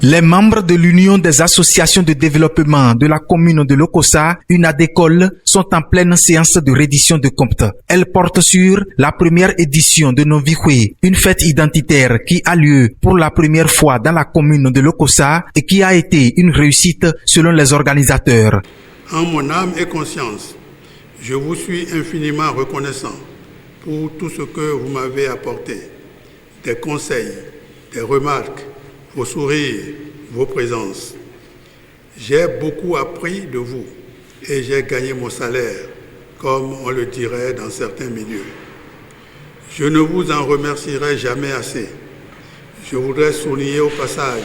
Les membres de l'Union des associations de développement de la commune de Lokossa, UNADECOL, sont en pleine séance de reddition de comptes. Elle porte sur la première édition de Novihwe, une fête identitaire qui a lieu pour la première fois dans la commune de Lokossa et qui a été une réussite selon les organisateurs. En mon âme et conscience, je vous suis infiniment reconnaissant pour tout ce que vous m'avez apporté, des conseils, des remarques, vos sourires, vos présences. J'ai beaucoup appris de vous et j'ai gagné mon salaire, comme on le dirait dans certains milieux. Je ne vous en remercierai jamais assez. Je voudrais souligner au passage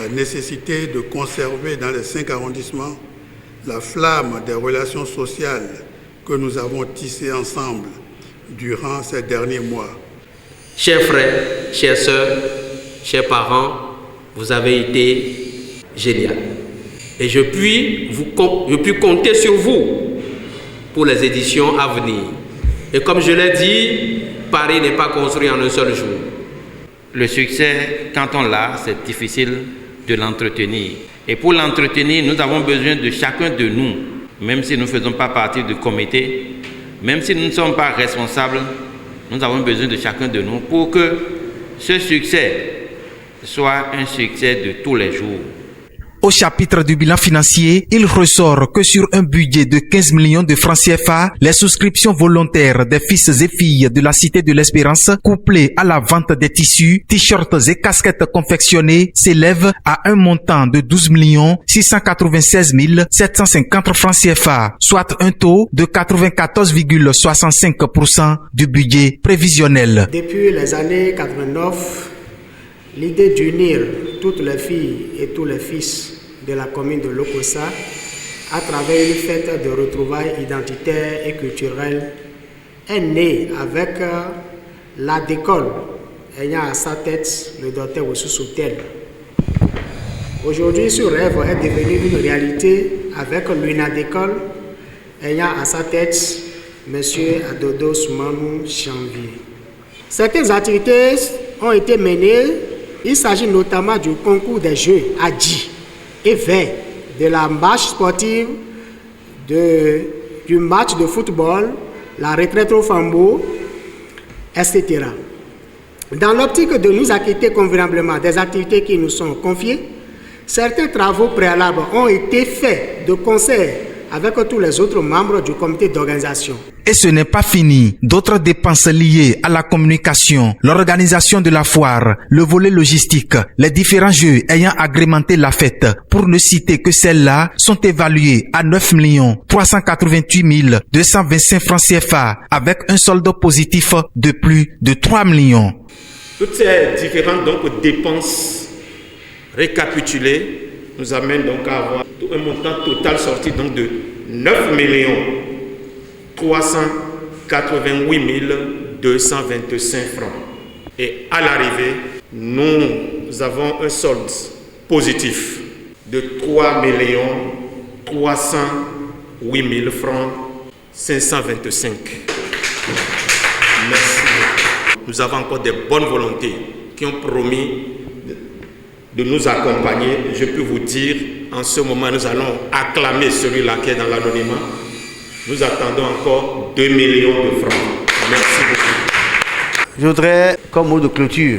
la nécessité de conserver dans les 5 arrondissements la flamme des relations sociales que nous avons tissées ensemble durant ces derniers mois. Chers frères, chères sœurs, chers parents, vous avez été génial. Et je puis compter sur vous pour les éditions à venir. Et comme je l'ai dit, Paris n'est pas construit en un seul jour. Le succès, quand on l'a, c'est difficile de l'entretenir. Et pour l'entretenir, nous avons besoin de chacun de nous, même si nous ne faisons pas partie du comité, même si nous ne sommes pas responsables, nous avons besoin de chacun de nous pour que ce succès soit un succès de tous les jours. Au chapitre du bilan financier, il ressort que sur un budget de 15 millions de francs CFA, les souscriptions volontaires des fils et filles de la Cité de l'Espérance, couplées à la vente des tissus, t-shirts et casquettes confectionnés, s'élèvent à un montant de 12 696 750 francs CFA, soit un taux de 94,65% du budget prévisionnel. Depuis les années 89, l'idée d'unir toutes les filles et tous les fils de la commune de Lokossa à travers une fête de retrouvailles identitaires et culturelles est née avec l'ADECOL ayant à sa tête le docteur Oussou Soutel. Aujourd'hui, ce rêve est devenu une réalité avec l'UNADECOL ayant à sa tête M. Adodo Soumanou Chanvier. Certaines activités ont été menées. Il s'agit notamment du concours des Jeux Adji et Vert, de la marche sportive, du match de football, la retraite au flambeau, etc. Dans l'optique de nous acquitter convenablement des activités qui nous sont confiées, certains travaux préalables ont été faits de concert avec tous les autres membres du comité d'organisation. Et ce n'est pas fini. D'autres dépenses liées à la communication, l'organisation de la foire, le volet logistique, les différents jeux ayant agrémenté la fête, pour ne citer que celles-là, sont évaluées à 9 388 225 francs CFA, avec un solde positif de plus de 3 millions. Toutes ces différentes dépenses récapitulées nous amènent donc à avoir un montant total sorti donc de 9 388 225 francs. Et à l'arrivée, nous avons un solde positif de 3 308 000 francs 525. Merci. Nous avons encore des bonnes volontés qui ont promis de nous accompagner. Je peux vous dire, en ce moment, nous allons acclamer celui-là qui est dans l'anonymat. Nous attendons encore 2 millions de francs. Merci beaucoup. Je voudrais, comme mot de clôture,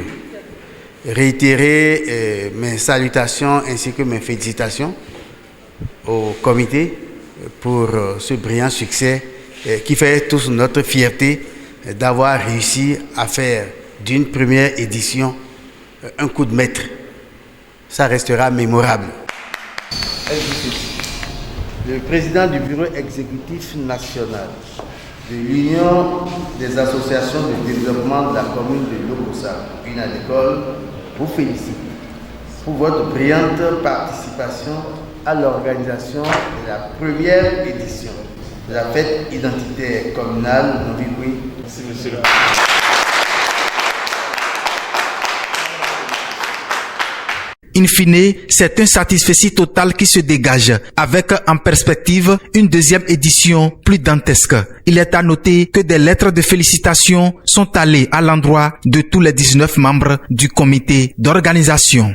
réitérer mes salutations ainsi que mes félicitations au comité pour ce brillant succès qui fait tous notre fierté d'avoir réussi à faire d'une première édition un coup de maître. Ça restera mémorable. Le président du bureau exécutif national de l'Union des associations de développement de la commune de Lokossa, UNADECOL, vous félicite pour votre brillante participation à l'organisation de la première édition de la fête identitaire communale Novihwe. Merci, monsieur le président. In fine, c'est un satisfecit total qui se dégage, avec en perspective une deuxième édition plus dantesque. Il est à noter que des lettres de félicitations sont allées à l'endroit de tous les 19 membres du comité d'organisation.